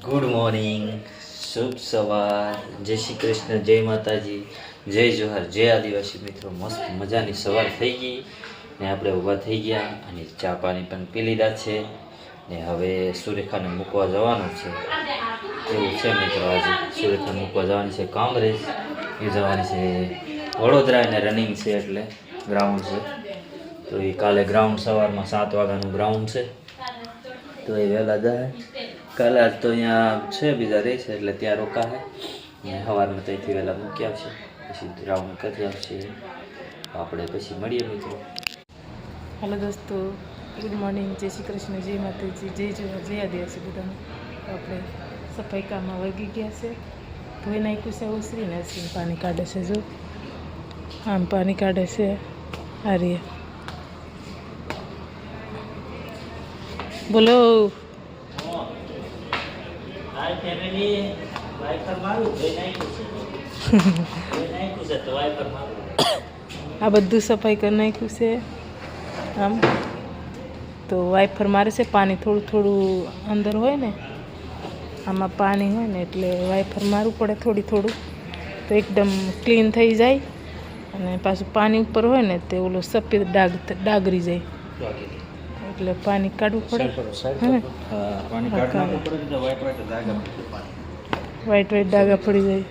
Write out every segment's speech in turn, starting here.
Good morning, શુભ સવાર, જય શ્રી કૃષ્ણ, જય માતાજી, જય જોહર, જય આદિવાસી મિત્રો. મસ્ત મજાની સવાર થઈ ગઈ ને આપણે ઊભા થઈ ગયા અને ચા પાણી પણ પી લીધા છે ને હવે સુરેખાને મૂકવા જવાનું છે. એવું છે મિત્રો, આજે સુરેખાને મૂકવા જવાની છે કોંગ્રેસ, એ જવાની છે વડોદરા અને રનિંગ છે એટલે ગ્રાઉન્ડ છે. તો એ કાલે ગ્રાઉન્ડ સવારમાં 7 વાગ્યાનું ગ્રાઉન્ડ છે, તો એ વહેલા જાય. કાલે આજ તો અહીંયા છે બીજા રહે છે એટલે ત્યાં રોકાશે ને સવારમાં ત્યાંથી વહેલા મૂકી આવશે, પછી રાઉન્ડ કરી આવશે. આપણે પછી મળીએ મિત્રો. हेलो दोस्तों, गुड मॉर्निंग, जय श्री कृष्ण, जय माताजी, जय जोहर, जय आदिवासी बधाने. तो આપણે સફાઈ કામમાં વળગી ગયા છે. ધોઈ નાખ્યું છે ઓસરીને ઓસરીને પાણી કાઢે છે. જો આમ પાણી કાઢે છે. આ રે બોલો. આ બધું સફાઈ કરી નાખ્યું છે આમ. તો વાઇફર મારે છે. પાણી થોડું થોડું અંદર હોય ને, આમાં પાણી હોય ને એટલે વાઇફર મારવું પડે થોડું, તો એકદમ ક્લીન થઈ જાય. અને પાછું પાણી ઉપર હોય ને તે ઓલો સફેદ ડાગરી જાય એટલે પાણી કાઢવું પડે. વ્હાઈટ ડાગા પડી જાય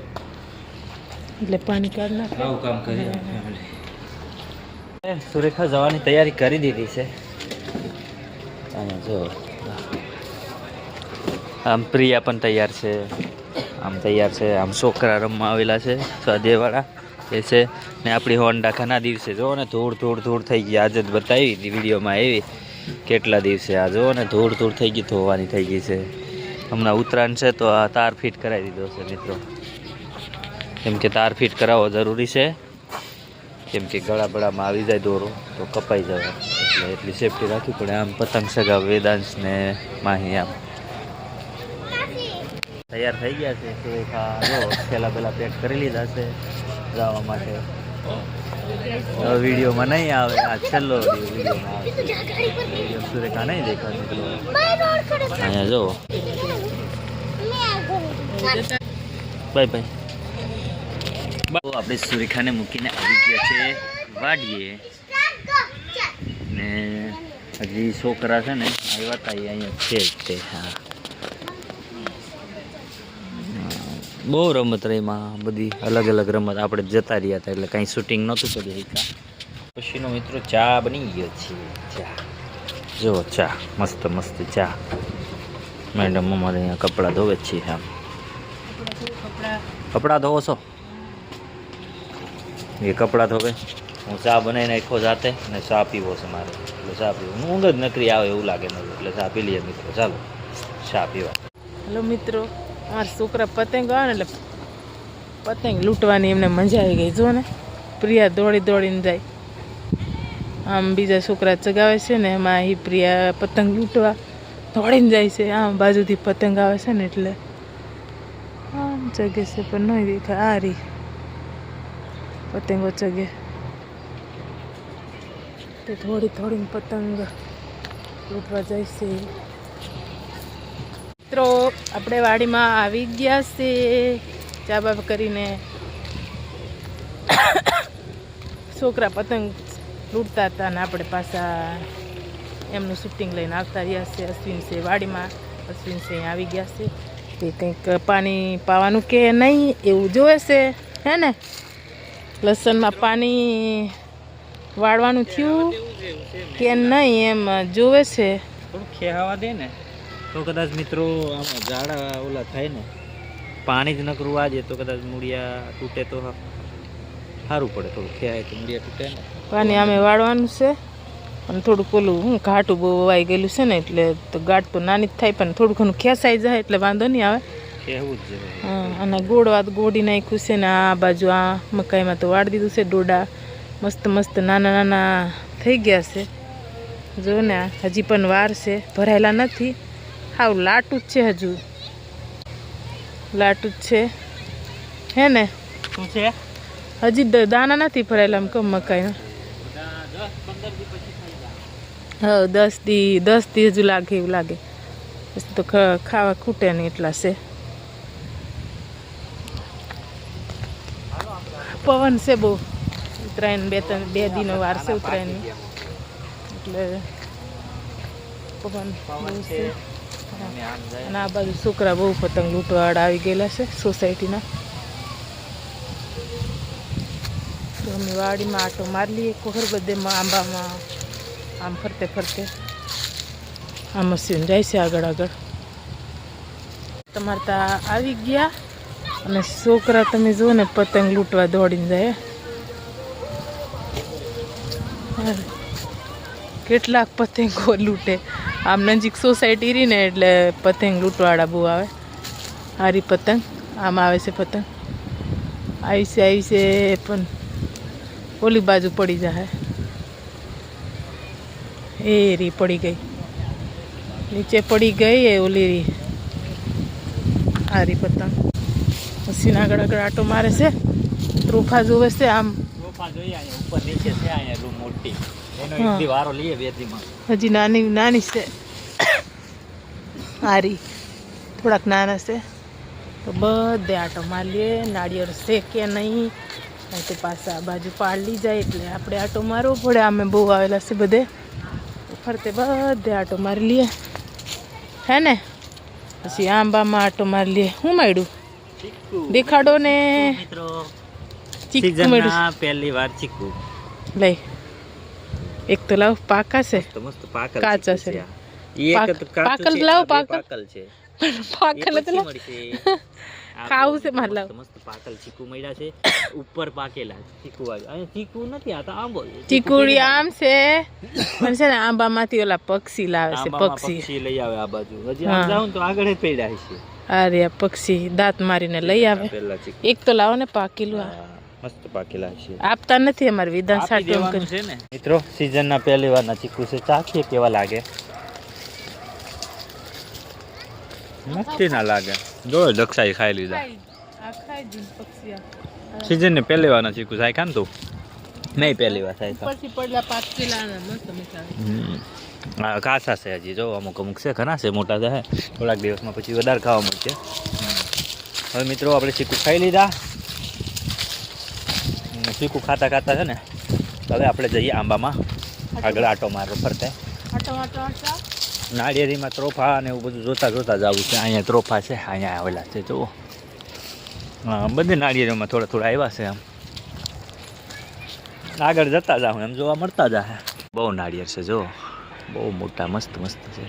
એટલે પાણી કાઢી નાખે. આવું કામ કરીએ. સુરેખા જવાની તૈયારી કરી દીધી છે. અહીંયા જો આમ પ્રિયા પણ તૈયાર છે, આમ છોકરા રમવા આવેલા છે સ્વાધ્યાયવાળા એ છે ને. આપણી હોન્ડા ઘણા દિવસે જો ને ધૂળ થઈ ગઈ. આજે જ બતાવી હતી વિડીયોમાં આવી કેટલા દિવસે. આ જો ને ધૂળ થઈ ગઈ, ધોવાની થઈ ગઈ છે. હમણાં ઉત્તરાયણ છે તો આ તાર ફિટ કરાવી દીધો છે મિત્રો, કેમ કે તાર ફિટ કરાવવો જરૂરી છે, કેમ કે ગળા બળામાં આવી જાય દોરો તો કપાઈ જાય એટલે એટલી સેફટી રાખવી પડે. આમ પતંગ સગા વેદાંશ ને માહી આમ તૈયાર થઈ ગયા છે. સુરેખા જો પેલા પેક કરી લીધા છે જવા માટે. હવે વિડીયોમાં નહીં આવે, આ છેલ્લો વિડીયોમાં આવે. વિડીયો સુરેખા નહીં દેખાય મિત્રો. અહીંયા જો બાય. આપણે સુરેખાને મૂકીને આવી ગયા છે વાડીએ ને. હજી છોકરા છે ને આવ્યા હતા અહીંયા છે જ તે. હા, બહુ રમત રહીમાં, બધી અલગ અલગ રમત. આપણે જતા રહ્યા હતા એટલે કાંઈ શૂટિંગ નહોતું કરી શક્યા. પછીનો મિત્રો ચા બની ગયો છે. ચા જો, ચા મસ્ત ચા. મેડમ અમારે અહીંયા કપડાં ધોવે જ છીએ. આમ કપડાં ધોવો છો? એ કપડાં ધોવે, હું ચા બનાવી નાખો જાતે ને ચા પીવો છે મારે. એટલે ચા પીવું ઊંઘ જ નકરી આવે એવું લાગે ને, એટલે ચા પી લઈએ મિત્રો. ચાલો ચા પીવા. હેલો મિત્રો, અમારા છોકરા પતંગ આવે ને એટલે પતંગ લૂંટવાની એમને મજા આવી ગઈ. જો ને પ્રિયા દોડીને જાય. આમ બીજા છોકરા ચગાવે છે ને, એમાં એ પ્રિયા પતંગ લૂંટવા દોડીને જાય છે. આમ બાજુથી પતંગ આવે છે ને એટલે આમ ચગે છે પણ નહીં દેખાય. આ રી પતંગો ચગે તે થોડી પતંગ લૂંટવા જાય છે. મિત્રો આપણે વાડીમાં આવી ગયા છે ચા બાપ કરીને. છોકરા પતંગ લૂંટતા હતા ને આપણે પાછા એમનું શૂટિંગ લઈને આવતા રહ્યા છે. અશ્વિન છે વાડીમાં, અશ્વિન છે અહીં આવી ગયા છે. તે કંઈક પાણી પાવાનું કે નહીં એવું જોવે છે હે ને. લસણમાં પાણી વાળવાનું થયું કે નહીં એમ જોવે છે. થોડું ખેવા દે ને તો કદાચ મિત્રો આમાં ઝાડા ઓલા થાય ને. પાણી જ નકરું વાજે તો કદાચ મૂળિયા તૂટે તો સારું પડે. થોડું ખેવાય તો મૂળિયા તૂટે ને. પાણી અમે વાળવાનું છે અને થોડુંક ઓલું ઘાટું બહુ વાઈ ગયેલું છે ને એટલે તો ગાંઠ તો નાની જ થાય પણ થોડું ઘણું ખેંચાઈ જાય એટલે વાંધો નહીં આવે. એવું જ હા, અને ગોળી નાખ્યું છે ને. આ બાજુ આ મકાઈમાં તો વાળી દીધું છે ડોડા. મસ્ત નાના થઈ ગયા છે. જો ને હજી પણ વાર છે, ભરાયેલા નથી. હાવ લાટું જ છે, હજુ લાટું જ છે હે ને. શું છે હજી દાના નથી ભરાયેલા આમ કમ મકાઈના. 10 દી હજુ લાગે એવું લાગે. પછી તો ખાવા ખૂટે નહીં એટલા છે. પવન છે બહુ. ઉત્તરાયણ 2 દિનો વાર છે ઉત્તરાયણની, એટલે પવન બહુ છે. અને આ બાજુ છોકરા બહુ પતંગ લૂંટવાવાળા આવી ગયેલા છે સોસાયટીના. તો અમે વાડીમાં આટો મારી લઈએ કોહર બધેમાં, આંબામાં આમ ફરતે ફરતે. આ મશીન જાય છે આગળ આગળ. તમારે ત્યાં આવી ગયા અને છોકરા તમે જુઓ ને પતંગ લૂંટવા દોડીને જાય. કેટલાક પતંગો લૂંટે. આમ નજીક સોસાયટી રહી ને એટલે પતંગ લૂંટવાળા બહુ આવે. હારી પતંગ આમ આવે છે પતંગ. આવી છે પણ ઓલી બાજુ પડી જાય. એ રી પડી ગઈ, નીચે પડી ગઈ એ ઓલી રી. હારી પતંગ મશીન આગળ આગળ આટો મારે છે. ત્રોફા જોવે છે આમ. ઉપર નીચે છે અહીંયા રૂમ મોટી. એનો એક દી વારો લઈએ 2 દીમાં. હજી નાની છે. હારી થોડાક નાના છે. તો બધે આટો મારી લઈએ. નાળિયેર છે કે નહીં તો પાછા બાજુ પાડી જાય એટલે આપણે આટો મારવો પડે. અમે બહુ આવેલા છે બધે, ફરતે બધે આટો મારી લઈએ હે ને. પછી આંબામાં આટો મારી લઈએ. હું મળ્યું દેખાડો ને મિત્રો. ચીકુ મળ્યું પહેલી વાર ચીકુ લઈ. એક તો લાવ પાકા છે, મસ્ત પાકલ કાચા છે. પાકલ લાવ પાકલ છે. પાકલ ખાવું છે મારે લાવ. મસ્ત પાકલ ચીકુ મળ્યા છે. ઉપર પાકેલા ચીકુ અહીંયા ચીકુ નથી, આ તો આંબો. ચીકુડી આમ છે પણ છે ને આંબામાંથી ઓલા પક્ષી લાવે છે. પક્ષી લઈ આવે આ બાજુ. હજી આમ જાવ તો આગળ જ પડ્યા છે. અરે આ પક્ષી દાંત મારીને લઈ આવે. એક તો લાવો ને પાકેલું. મસ્ત પાકેલા છે. આપતા નથી અમારે વિધાન સાટું છે ને મિત્રો. સીઝનના પહેલી વારના ચીકુ છે. ચાખીએ કેવા લાગે. મસ્તી ના લાગે. જો દક્ષાઈ ખાઈ લીધા. સીઝન ને પહેલી વારના ચીકુ થાય ખાન તું નહીં. પહેલી વાર થાય કાચા છે હજી. જો અમુક છે ઘણા છે, મોટા છે. થોડાક દિવસમાં પછી વધારે ખાવા મળશે. હવે મિત્રો આપણે ચીકુ ખાઈ લીધા. ચીકુ ખાતા ખાતા છે ને હવે આપણે જઈએ આંબામાં આગળ આટો મારો ફરતે. નાળિયેરીમાં ત્રોફા અને એવું બધું જોતા જોતા જવું છે. અહીંયા ત્રોફા છે, અહીંયા આવેલા છે જુઓ. હા, બધી નાળિયેરીમાં થોડા થોડા આવ્યા છે. આમ આગળ જતા જાઉં એમ જોવા મળતા જાય. બહુ નાળિયેર છે જો, બહુ મોટા મસ્ત મસ્ત છે.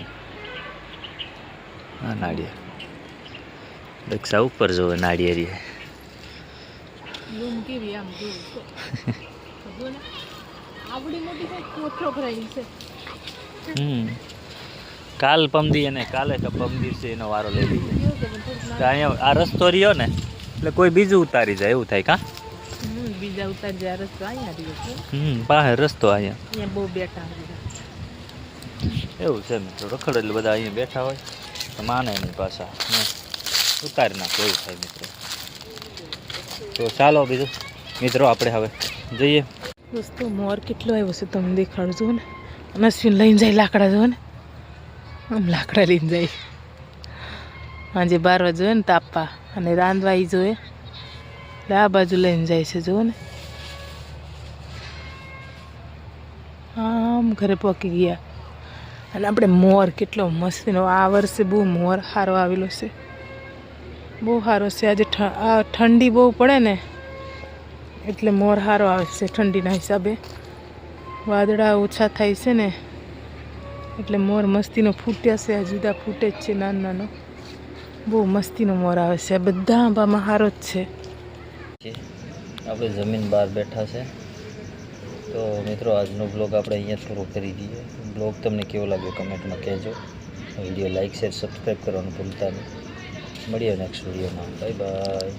હા નાળિયેર દક્ષા ઉપર જોવે નાળિયેરી. કાલ પમદી અને કાલે તો પમદી છે એનો વારો લઈ લઈએ. અહીંયા આ રસ્તો રહ્યો ને એટલે કોઈ બીજું ઉતારી જાય એવું થાય. કા બીજા ઉતારી જાય રસ્તો અહીંયા પાસે રસ્તો અહીંયા બહુ બેઠા એવું છે મિત્રો. રખડ એટલે બધા અહીંયા બેઠા હોય તો માને નહીં પાછા ઉતારી નાખો એવું થાય મિત્રો. તો ચાલો બીજું મિત્રો આપણે હવે જઈએ. દોસ્તો મોર કેટલો આવ્યો છે તમે દેખાડજો ને. અશ્વિન લઈને જાય લાકડા જો ને. આમ લાકડા લઈને જાય. સાંજે 12 વાગે જોઈએ ને તાપવા અને રાંધવા ઈ જોઈએ એટલે આ બાજુ લઈને જાય છે જુઓ ને. આમ ઘરે પહોંચી ગયા. અને આપણે મોર કેટલો મસ્તીનો. આ વર્ષે બહુ મોર સારો આવેલો છે, બહુ સારો છે. આજે આ ઠંડી બહુ પડે ને એટલે મોર સારો આવે છે ઠંડીના હિસાબે. વાદળા ઓછા થાય છે ને એટલે મોર મસ્તીનો ફૂટ્યા છે. આ જુદા ફૂટે જ છે નાનો નાનો. બહુ મસ્તીનો મોર આવે છે. આ બધા આંબામાં સારો જ છે. આપણે જમીન બહાર બેઠા છે. તો મિત્રો આજનો બ્લોગ આપણે અહીંયા પૂરો કરી દઈએ. બ્લોગ તમને કેવો લાગ્યો કમેન્ટમાં કહેજો. વિડીયો લાઇક શેર સબસ્ક્રાઈબ કરવાનું ભૂલતા નહીં. મળીએ નેક્સ્ટ વિડીયોમાં. Bye bye.